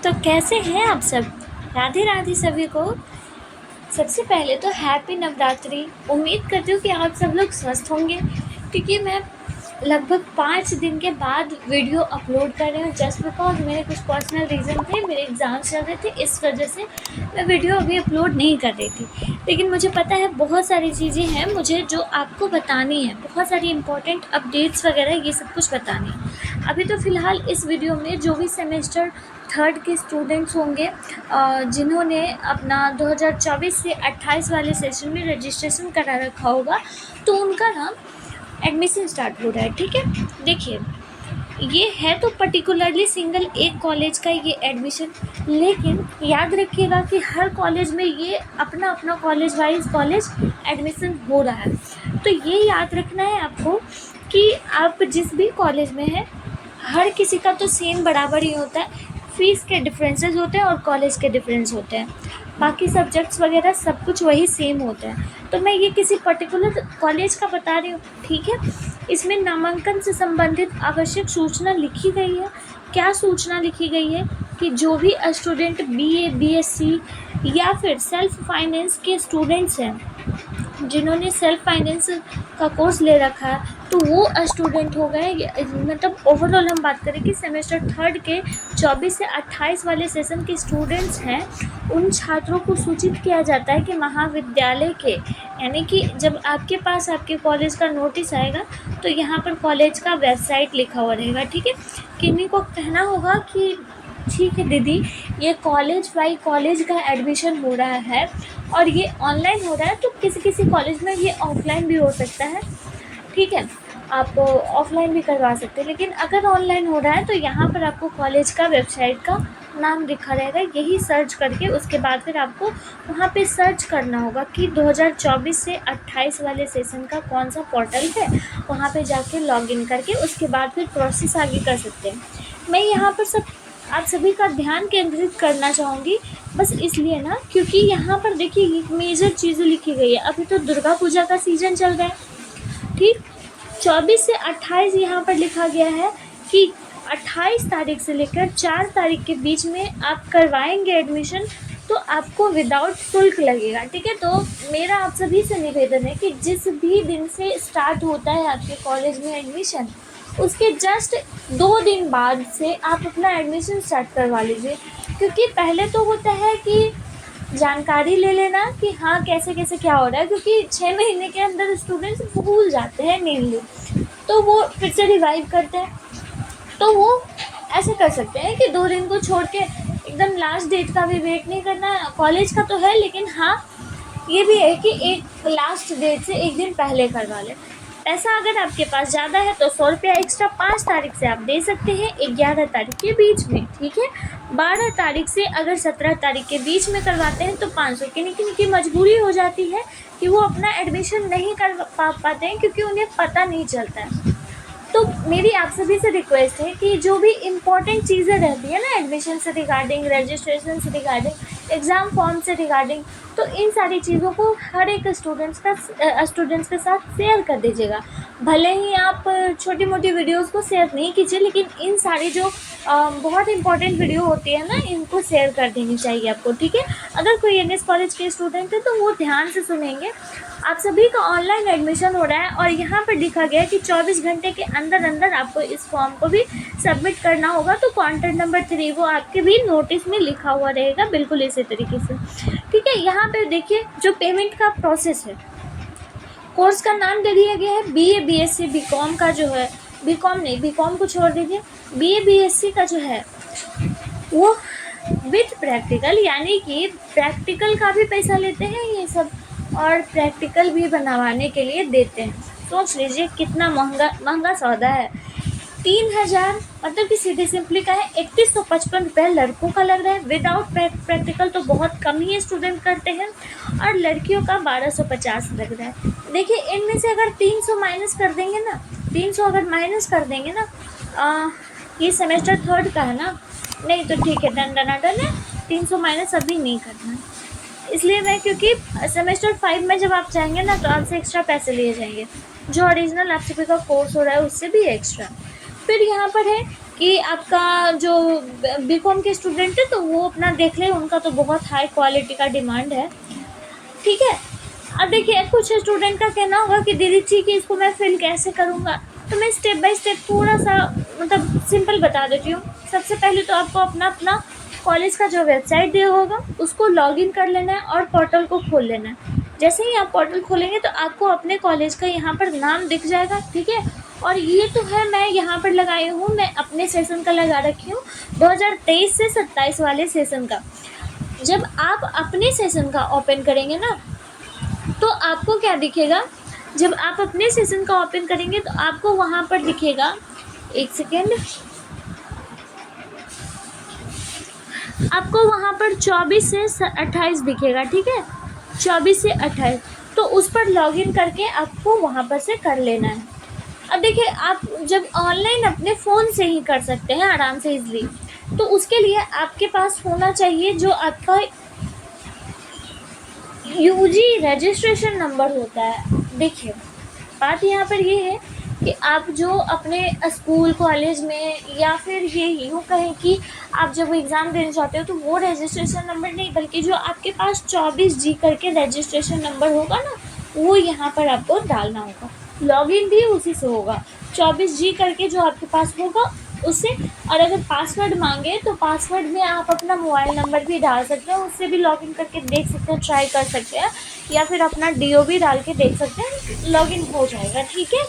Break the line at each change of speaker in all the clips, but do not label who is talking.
तो कैसे हैं आप सब? राधे राधे सभी को। सबसे पहले तो हैप्पी नवरात्रि। उम्मीद करती हूँ कि आप सब लोग स्वस्थ होंगे, क्योंकि मैं लगभग 5 दिन के बाद वीडियो अपलोड कर रही हूँ। जस्ट बिकॉज मेरे कुछ पर्सनल रीज़न थे, मेरे एग्ज़ाम्स चल रहे थे, इस वजह से मैं वीडियो अभी अपलोड नहीं कर रही थी। लेकिन मुझे पता है बहुत सारी चीज़ें हैं मुझे जो आपको बतानी है, बहुत सारी इंपॉर्टेंट अपडेट्स वगैरह ये सब कुछ बतानी है। अभी तो फ़िलहाल इस वीडियो में जो भी सेमेस्टर थर्ड के स्टूडेंट्स होंगे जिन्होंने अपना 2024 से 28 वाले सेशन में रजिस्ट्रेशन करा रखा होगा, तो उनका नाम एडमिशन स्टार्ट हो रहा है। ठीक है, देखिए ये है तो पर्टिकुलरली सिंगल एक कॉलेज का ये एडमिशन, लेकिन याद रखिएगा कि हर कॉलेज में ये अपना अपना कॉलेज वाइज कॉलेज एडमिशन हो रहा है। तो ये याद रखना है आपको कि आप जिस भी कॉलेज में हैं, हर किसी का तो सेम बराबर ही होता है। फ़ीस के डिफरेंसेस होते हैं और कॉलेज के डिफरेंस होते हैं, बाकी सब्जेक्ट्स वगैरह सब कुछ वही सेम होता है। तो मैं ये किसी पर्टिकुलर कॉलेज का बता रही हूँ, ठीक है। इसमें नामांकन से संबंधित आवश्यक सूचना लिखी गई है। क्या सूचना लिखी गई है कि जो भी स्टूडेंट बीए, बीएससी या फिर सेल्फ फाइनेंस के स्टूडेंट्स हैं, जिन्होंने सेल्फ फाइनेंस का कोर्स ले रखा है, तो वो स्टूडेंट हो गए। मतलब ओवरऑल हम बात करें कि सेमेस्टर थर्ड के 24 से 28 वाले सेशन के स्टूडेंट्स हैं, उन छात्रों को सूचित किया जाता है कि महाविद्यालय के, यानी कि जब आपके पास आपके कॉलेज का नोटिस आएगा तो यहाँ पर कॉलेज का वेबसाइट लिखा हुआ रहेगा। ठीक है, किन्हीं को कहना होगा कि ठीक है दीदी, ये कॉलेज बाई कॉलेज का एडमिशन हो रहा है और ये ऑनलाइन हो रहा है, तो किसी किसी कॉलेज में ये ऑफलाइन भी हो सकता है। ठीक है, आप ऑफलाइन भी करवा सकते हैं, लेकिन अगर ऑनलाइन हो रहा है तो यहाँ पर आपको कॉलेज का वेबसाइट का नाम लिखा रहेगा। यही सर्च करके उसके बाद फिर आपको वहाँ पे सर्च करना होगा कि 2024 से 28 वाले सेशन का कौन सा पोर्टल है, वहाँ पे जाके लॉगिन करके उसके बाद फिर प्रोसेस आगे कर सकते हैं। मैं यहाँ पर आप सभी का ध्यान केंद्रित करना चाहूँगी, बस इसलिए ना क्योंकि यहाँ पर देखिए मेजर चीज़ें लिखी गई है। अभी तो दुर्गा पूजा का सीज़न चल रहा है, ठीक। 24 से 28 यहाँ पर लिखा गया है कि 28 तारीख से लेकर 4 तारीख के बीच में आप करवाएंगे एडमिशन, तो आपको विदाउट शुल्क लगेगा। ठीक है, तो मेरा आप सभी से निवेदन है कि जिस भी दिन से स्टार्ट होता है आपके कॉलेज में एडमिशन, उसके जस्ट 2 दिन बाद से आप अपना एडमिशन स्टार्ट करवा लीजिए। क्योंकि पहले तो होता है कि जानकारी ले लेना कि हाँ कैसे कैसे क्या हो रहा है, क्योंकि 6 महीने के अंदर स्टूडेंट्स भूल जाते हैं मेनली, तो वो फिर से रिवाइव करते हैं। तो वो ऐसे कर सकते हैं कि 2 दिन को छोड़ के एकदम लास्ट डेट का भी वेट नहीं करना। कॉलेज का तो है, लेकिन हाँ ये भी है कि एक लास्ट डेट से 1 दिन पहले करवा लें। पैसा अगर आपके पास ज़्यादा है तो 100 रुपया एक्स्ट्रा 5 तारीख से आप दे सकते हैं 11 तारीख के बीच में। ठीक है, 12 तारीख से अगर 17 तारीख के बीच में करवाते हैं तो 500 की मजबूरी हो जाती है कि वो अपना एडमिशन नहीं कर पाते हैं, क्योंकि उन्हें पता नहीं चलता है। तो मेरी आप सभी से रिक्वेस्ट है कि जो भी इम्पोर्टेंट चीज़ें रहती है ना एडमिशन से रिगार्डिंग, रजिस्ट्रेशन से रिगार्डिंग, एग्ज़ाम फॉर्म से रिगार्डिंग, तो इन सारी चीज़ों को हर एक स्टूडेंट्स के साथ शेयर कर दीजिएगा। भले ही आप छोटी मोटी वीडियोस को शेयर नहीं कीजिए, लेकिन इन सारी जो बहुत इंपॉर्टेंट वीडियो होती है ना, इनको शेयर कर देनी चाहिए आपको। ठीक है, अगर कोई एनएस कॉलेज के स्टूडेंट है तो वो ध्यान से सुनेंगे। आप सभी का ऑनलाइन एडमिशन हो रहा है और यहाँ पर लिखा गया है कि 24 घंटे के अंदर अंदर आपको इस फॉर्म को भी सबमिट करना होगा। तो कॉन्टैक्ट नंबर 3 वो आपके भी नोटिस में लिखा हुआ रहेगा, बिल्कुल इसी तरीके से। ठीक है, यहाँ पे देखिए जो पेमेंट का प्रोसेस है, कोर्स का नाम दे दिया गया है बीए, बीएससी, बीकॉम का जो है, बीकॉम नहीं, बीकॉम को छोड़ दीजिए, बीए, बीएससी का जो है वो विथ प्रैक्टिकल, यानी कि प्रैक्टिकल का भी पैसा लेते हैं ये सब और प्रैक्टिकल भी बनवाने के लिए देते हैं। सोच लीजिए कितना महंगा सौदा है। 3000 मतलब कि सीधे सिंपली का है 3155 रुपये लड़कों का लग रहा है। विदाउट प्रैक्टिकल तो बहुत कम ही स्टूडेंट करते हैं, और लड़कियों का 1250 लग रहा है। देखिए इनमें से अगर 300 माइनस कर देंगे ना, 300 अगर माइनस कर देंगे ना, ये सेमेस्टर थर्ड का है ना, नहीं तो ठीक है, डन है, 300 माइनस अभी नहीं करना है। इसलिए मैं, क्योंकि सेमेस्टर 5 में जब आप जाएंगे ना तो आपसे एक्स्ट्रा पैसे लिए जाएंगे, जो ओरिजिनल आप सभी का कोर्स हो रहा है उससे भी एक्स्ट्रा। फिर यहाँ पर है कि आपका जो बीकॉम के स्टूडेंट है तो वो अपना देख ले, उनका तो बहुत हाई क्वालिटी का डिमांड है, ठीक है। अब देखिए कुछ स्टूडेंट का कहना होगा कि दीदी ठीक है, इसको मैं फिल कैसे करूँगा, तो मैं स्टेप बाय स्टेप थोड़ा सा मतलब सिंपल बता देती हूँ। सबसे पहले तो आपको अपना अपना कॉलेज का जो वेबसाइट दिया होगा उसको लॉगिन कर लेना है और पोर्टल को खोल लेना है। जैसे ही आप पोर्टल खोलेंगे तो आपको अपने कॉलेज का यहाँ पर नाम दिख जाएगा, ठीक है। और ये तो है, मैं यहाँ पर लगाई हूँ, मैं अपने सेशन का लगा रखी हूँ 2023 से 27 वाले सेशन का। जब आप अपने सेशन का ओपन करेंगे ना तो आपको क्या दिखेगा, जब आप अपने सेशन का ओपन करेंगे तो आपको वहाँ पर दिखेगा, एक सेकेंड, आपको वहाँ पर 24 से 28 दिखेगा, ठीक है, 24 से 28। तो उस पर लॉगिन करके आपको वहाँ पर से कर लेना है। अब देखिए आप जब ऑनलाइन अपने फ़ोन से ही कर सकते हैं आराम से इजली, तो उसके लिए आपके पास होना चाहिए जो आपका यूजी रजिस्ट्रेशन नंबर होता है। देखिए बात यहाँ पर ये है कि आप जो अपने स्कूल कॉलेज में या फिर ये यूँ कहें कि आप जब एग्ज़ाम देने जाते हो तो वो रजिस्ट्रेशन नंबर नहीं, बल्कि जो आपके पास 24G करके रजिस्ट्रेशन नंबर होगा ना वो यहाँ पर आपको डालना होगा। लॉगिन भी उसी से होगा, 24G करके जो आपके पास होगा उससे। और अगर पासवर्ड मांगे तो पासवर्ड में आप अपना मोबाइल नंबर भी डाल सकते हैं, उससे भी लॉगिन करके देख सकते हैं, ट्राई कर सकते हैं, या फिर अपना DOB डाल के देख सकते हैं, लॉगिन हो जाएगा, ठीक है।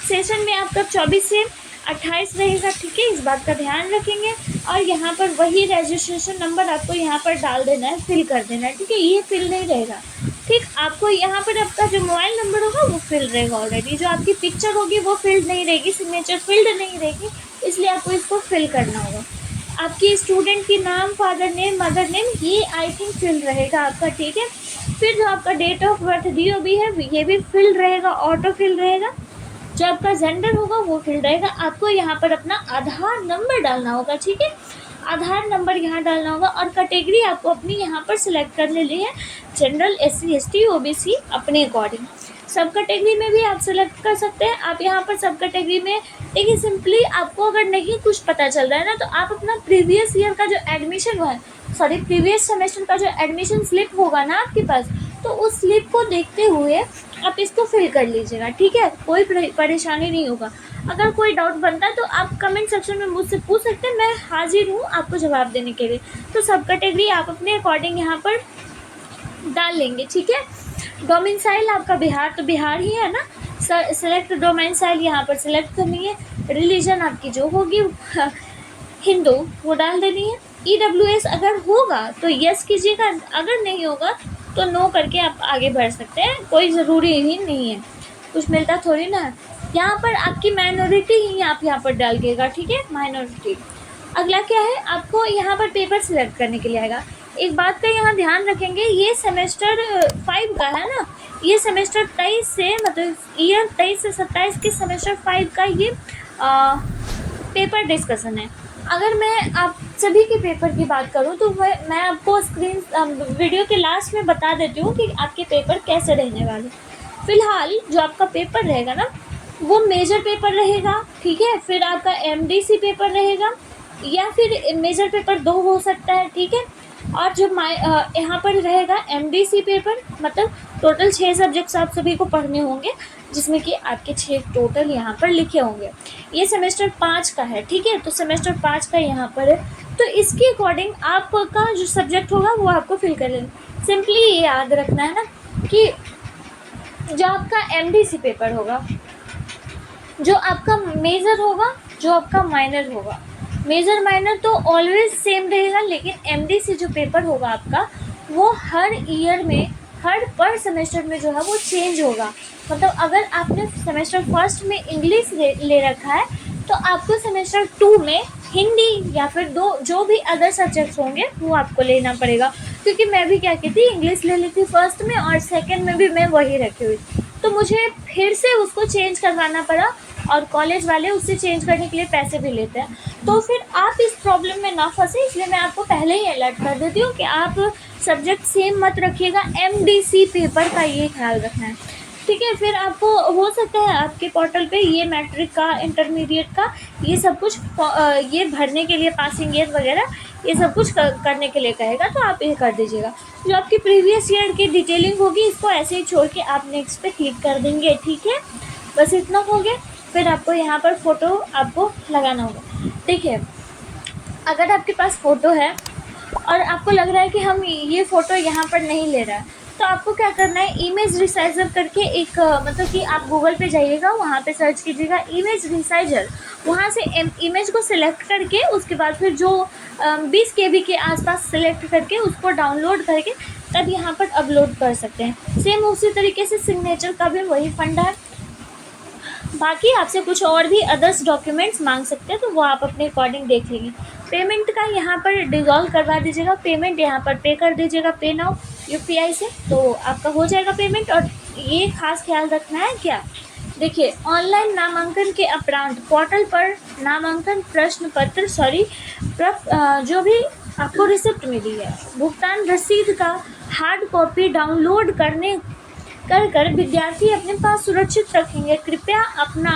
सेशन में आपका 24 से 28 रहेगा, ठीक है, इस बात का ध्यान रखेंगे। और यहाँ पर वही रजिस्ट्रेशन नंबर आपको यहाँ पर डाल देना है, फिल कर देना है, ठीक है। ये फिल नहीं रहेगा, ठीक, आपको यहाँ पर आपका जो मोबाइल नंबर होगा वो फिल रहेगा ऑलरेडी, जो आपकी पिक्चर होगी वो फिल्ड नहीं रहेगी, सिग्नेचर फिल्ड नहीं रहेगी, इसलिए आपको इसको फिल करना होगा। आपकी स्टूडेंट की नाम, फादर नेम, मदर नेम, ये आई थिंक फिल रहेगा आपका, ठीक है। फिर जो आपका डेट ऑफ बर्थ DOB है ये भी फिल रहेगा, ऑटो फिल रहेगा। जो आपका जेंडर होगा वो फिल रहेगा। आपको यहाँ पर अपना आधार नंबर डालना होगा, ठीक है, आधार नंबर यहाँ डालना होगा। और कैटेगरी आपको अपनी यहाँ पर सिलेक्ट कर लेनी है, जनरल, SC ST OBC अपने अकॉर्डिंग। सब कैटेगरी में भी आप सिलेक्ट कर सकते हैं। आप यहाँ पर सब कैटेगरी में देखिए, सिंपली आपको अगर नहीं कुछ पता चल रहा है ना तो आप अपना प्रीवियस ईयर का जो एडमिशन हुआ है, सॉरी प्रीवियस सेमेस्टर का जो एडमिशन स्लिप होगा ना आपके पास, तो उस स्लिप को देखते हुए आप इसको फिल कर लीजिएगा, ठीक है, कोई परेशानी नहीं होगा। अगर कोई डाउट बनता है तो आप कमेंट सेक्शन में मुझसे पूछ सकते हैं, मैं हाजिर हूँ आपको जवाब देने के लिए। तो सब कैटेगरी आप अपने अकॉर्डिंग यहाँ पर डाल लेंगे, ठीक है। डोमिसाइल आपका बिहार, तो बिहार ही है ना, सेलेक्ट डोमिसाइल यहाँ पर सिलेक्ट करनी है। रिलीजन आपकी जो होगी हिंदू, वो डाल देनी है। EWS अगर होगा तो यस कीजिएगा, अगर नहीं होगा तो नो करके आप आगे बढ़ सकते हैं, कोई ज़रूरी ही नहीं है, कुछ मिलता थोड़ी ना है। यहाँ पर आपकी माइनॉरिटी ही आप यहाँ पर डालिएगा, ठीक है, माइनॉरिटी। अगला क्या है, आपको यहाँ पर पेपर सिलेक्ट करने के लिए आएगा। एक बात का यहाँ ध्यान रखेंगे, ये सेमेस्टर 5 का है ना, ये सेमेस्टर 23 से मतलब ईयर 23 से 27 के सेमेस्टर 5 का ये पेपर डिस्कशन है। अगर मैं आप सभी के पेपर की बात करूं तो मैं आपको वीडियो के लास्ट में बता देती हूं कि आपके पेपर कैसे रहने वाले। फ़िलहाल जो आपका पेपर रहेगा ना वो मेजर पेपर रहेगा, ठीक है, फिर आपका MDC पेपर रहेगा, या फिर मेजर पेपर 2 हो सकता है, ठीक है। और जो यहाँ पर रहेगा MDC पेपर, मतलब टोटल 6 सब्जेक्ट्स आप सभी को पढ़ने होंगे, जिसमें कि आपके 6 टोटल यहाँ पर लिखे होंगे। ये सेमेस्टर 5 का है, ठीक है, तो सेमेस्टर 5 का यहाँ पर है, तो इसके अकॉर्डिंग आपका जो सब्जेक्ट होगा वो आपको फिल कर लेना। सिंपली ये याद रखना है ना कि जो आपका MDC पेपर होगा, जो आपका मेजर होगा, जो आपका माइनर होगा, मेजर माइनर तो ऑलवेज सेम रहेगा, लेकिन MDC जो पेपर होगा आपका वो हर ईयर में, हर पर सेमेस्टर में जो है वो चेंज होगा। मतलब अगर आपने सेमेस्टर 1 में इंग्लिश ले रखा है तो आपको सेमेस्टर 2 में हिंदी या फिर जो भी अदर सब्जेक्ट्स होंगे वो आपको लेना पड़ेगा। क्योंकि मैं भी क्या कहती, इंग्लिश ले ली थी 1 में और 2 में भी मैं वही रखी हुई, तो मुझे फिर से उसको चेंज करवाना पड़ा, और कॉलेज वाले उससे चेंज करने के लिए पैसे भी लेते हैं। तो फिर आप इस प्रॉब्लम में ना फंसे, इसलिए मैं आपको पहले ही अलर्ट कर देती हूँ कि आप सब्जेक्ट सेम मत रखिएगा, MDC पेपर का ये ख्याल रखना है। ठीक है। फिर आपको हो सकता है आपके पोर्टल पे ये मैट्रिक का, इंटरमीडिएट का, ये सब कुछ ये भरने के लिए, पासिंग ईयर वगैरह ये सब कुछ करने के लिए कहेगा, तो आप ये कर दीजिएगा। जो आपकी प्रीवियस ईयर की डिटेलिंग होगी इसको ऐसे ही छोड़ के आप नेक्स्ट पे क्लिक कर देंगे। ठीक है, बस इतना हो गया। फिर आपको यहाँ पर फ़ोटो आपको लगाना होगा। देखिए, अगर आपके पास फ़ोटो है और आपको लग रहा है कि हम ये फ़ोटो यहाँ पर नहीं ले रहा है, तो आपको क्या करना है, इमेज रिसाइजर करके एक मतलब कि आप गूगल पे जाइएगा, वहाँ पे सर्च कीजिएगा इमेज रिसाइजर। वहाँ से इमेज को सिलेक्ट करके उसके बाद फिर जो 20 KB के आसपास सिलेक्ट करके उसको डाउनलोड करके तब यहाँ पर अपलोड कर सकते हैं। सेम उसी तरीके से सिग्नेचर का भी वही फंडा है। बाकी आपसे कुछ और भी अदर्स डॉक्यूमेंट्स मांग सकते हैं, तो वो आप अपने अकॉर्डिंग देख लेंगे। पेमेंट का यहाँ पर डिज़ोल्व करवा दीजिएगा, पेमेंट यहाँ पर पे कर दीजिएगा पे नाउ UPI से, तो आपका हो जाएगा पेमेंट। और ये खास ख्याल रखना है क्या, देखिए, ऑनलाइन नामांकन के उपरांत पोर्टल पर नामांकन प्रश्न पत्र जो भी आपको रिसिप्ट मिली है, भुगतान रसीद का हार्ड कॉपी डाउनलोड कर विद्यार्थी अपने पास सुरक्षित रखेंगे। कृपया अपना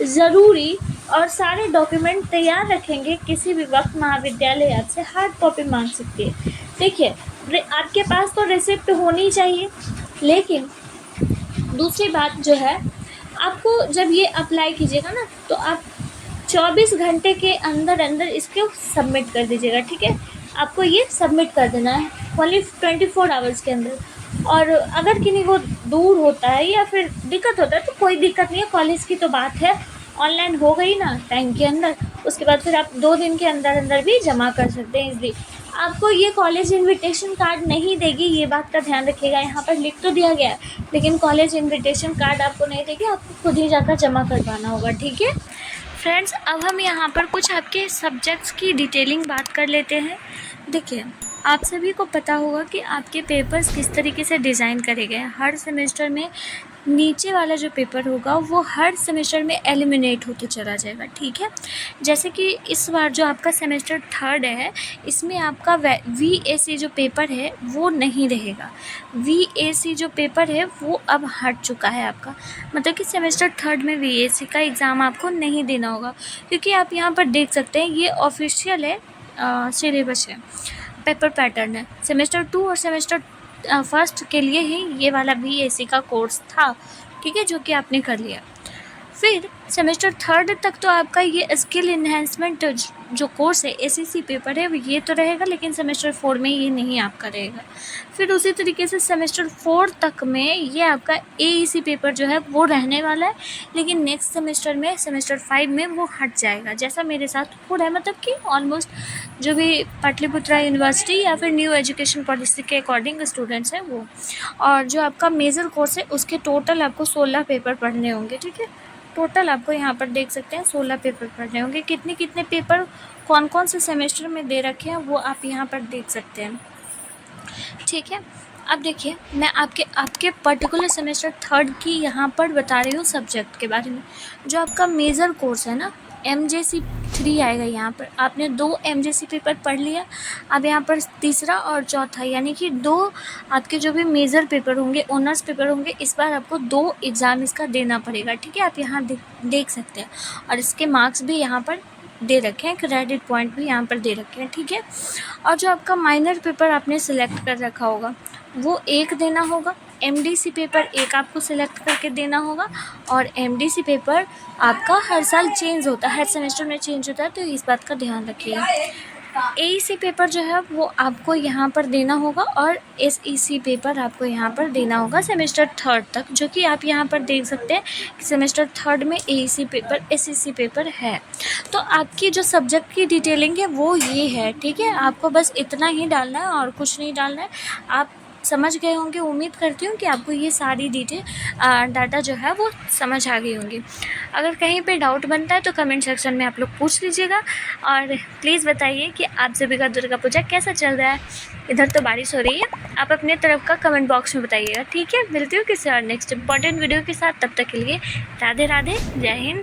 ज़रूरी और सारे डॉक्यूमेंट तैयार रखेंगे। किसी भी वक्त महाविद्यालय आपसे हार्ड कॉपी मांग सकती है। देखिए, आपके पास तो रिसिप्ट होनी चाहिए, लेकिन दूसरी बात जो है, आपको जब ये अप्लाई कीजिएगा ना, तो आप 24 घंटे के अंदर इसको सबमिट कर दीजिएगा। ठीक है, आपको ये सबमिट कर देना है ओनली 24 आवर्स के अंदर। और अगर किन्हीं को दूर होता है या फिर दिक्कत होता है तो कोई दिक्कत नहीं है, कॉलेज की तो बात है, ऑनलाइन हो गई ना टाइम के अंदर, उसके बाद फिर आप 2 दिन के अंदर भी जमा कर सकते हैं इजली। आपको ये कॉलेज इनविटेशन कार्ड नहीं देगी, ये बात का ध्यान रखिएगा। यहाँ पर लिख तो दिया गया है, लेकिन कॉलेज इनविटेशन कार्ड आपको नहीं देगी, आपको खुद ही जाकर जमा करवाना होगा। ठीक है फ्रेंड्स, अब हम यहाँ पर कुछ आपके सब्जेक्ट्स की डिटेलिंग बात कर लेते हैं। देखिए, आप सभी को पता होगा कि आपके पेपर्स किस तरीके से डिज़ाइन करे गए हैं। हर सेमेस्टर में नीचे वाला जो पेपर होगा वो हर सेमेस्टर में एलिमिनेट होते चला जाएगा। ठीक है, जैसे कि इस बार जो आपका सेमेस्टर 3rd है, इसमें आपका VAC जो पेपर है वो नहीं रहेगा। VAC जो पेपर है वो अब हट चुका है आपका, मतलब कि सेमेस्टर 3rd में VAC का एग्ज़ाम आपको नहीं देना होगा, क्योंकि आप यहाँ पर देख सकते हैं ये ऑफिशियल है, सिलेबस है, पेपर पैटर्न है। सेमेस्टर 2 और सेमेस्टर 1st के लिए ही ये वाला VAC का कोर्स था। ठीक है, जो कि आपने कर लिया। फिर सेमेस्टर 3rd तक तो आपका ये स्किल इन्हेंसमेंट जो कोर्स है, ACC पेपर है, ये तो रहेगा, लेकिन सेमेस्टर 4 में ये नहीं आपका रहेगा। फिर उसी तरीके से सेमेस्टर 4 तक में ये आपका AEC पेपर जो है वो रहने वाला है, लेकिन नेक्स्ट सेमेस्टर में सेमेस्टर 5 में वो हट जाएगा, जैसा मेरे साथ हो रहा है। मतलब कि ऑलमोस्ट जो भी पाटलिपुत्रा यूनिवर्सिटी या फिर न्यू एजुकेशन पॉलिसी के अकॉर्डिंग स्टूडेंट्स हैं वो, और जो आपका मेजर कोर्स है उसके टोटल आपको 16 पेपर पढ़ने होंगे। ठीक है, टोटल आपको यहाँ पर देख सकते हैं 16 पेपर पढ़ने होंगे। कितने पेपर कौन कौन से सेमेस्टर में दे रखे हैं वो आप यहाँ पर देख सकते हैं। ठीक है, अब देखिए, मैं आपके पर्टिकुलर सेमेस्टर 3rd की यहाँ पर बता रही हूँ सब्जेक्ट के बारे में। जो आपका मेजर कोर्स है ना, MJC 3 आएगा। यहाँ पर आपने 2 MJC पेपर पढ़ लिया, अब यहाँ पर तीसरा और चौथा, यानी कि 2 आपके जो भी मेजर पेपर होंगे, ऑनर्स पेपर होंगे, इस बार आपको 2 एग्ज़ाम इसका देना पड़ेगा। ठीक है, आप यहाँ देख सकते हैं, और इसके मार्क्स भी यहाँ पर दे रखे हैं, क्रेडिट पॉइंट भी यहाँ पर दे रखे हैं। ठीक है, और जो आपका माइनर पेपर आपने सिलेक्ट कर रखा होगा वो 1 देना होगा। MDC पेपर 1 आपको सिलेक्ट करके देना होगा, और MDC पेपर आपका हर साल चेंज होता है, हर सेमेस्टर में चेंज होता है, तो इस बात का ध्यान रखिएगा। AEC पेपर जो है वो आपको यहाँ पर देना होगा, और SEC पेपर आपको यहाँ पर देना होगा सेमेस्टर 3rd तक, जो कि आप यहाँ पर देख सकते हैं कि सेमेस्टर 3rd में AEC पेपर, SEC पेपर है। तो आपकी जो सब्जेक्ट की डिटेलिंग है वो ये है। ठीक है, आपको बस इतना ही डालना है और कुछ नहीं डालना है। आप समझ गए होंगे, उम्मीद करती हूँ कि आपको ये सारी डाटा जो है वो समझ आ गई होंगी। अगर कहीं पे डाउट बनता है तो कमेंट सेक्शन में आप लोग पूछ लीजिएगा, और प्लीज़ बताइए कि आप सभी का दुर्गा पूजा कैसा चल रहा है। इधर तो बारिश हो रही है, आप अपने तरफ का कमेंट बॉक्स में बताइएगा। ठीक है, मिलती हूँ किसी और नेक्स्ट इंपॉर्टेंट वीडियो के साथ, तब तक के लिए राधे राधे, जय हिंद।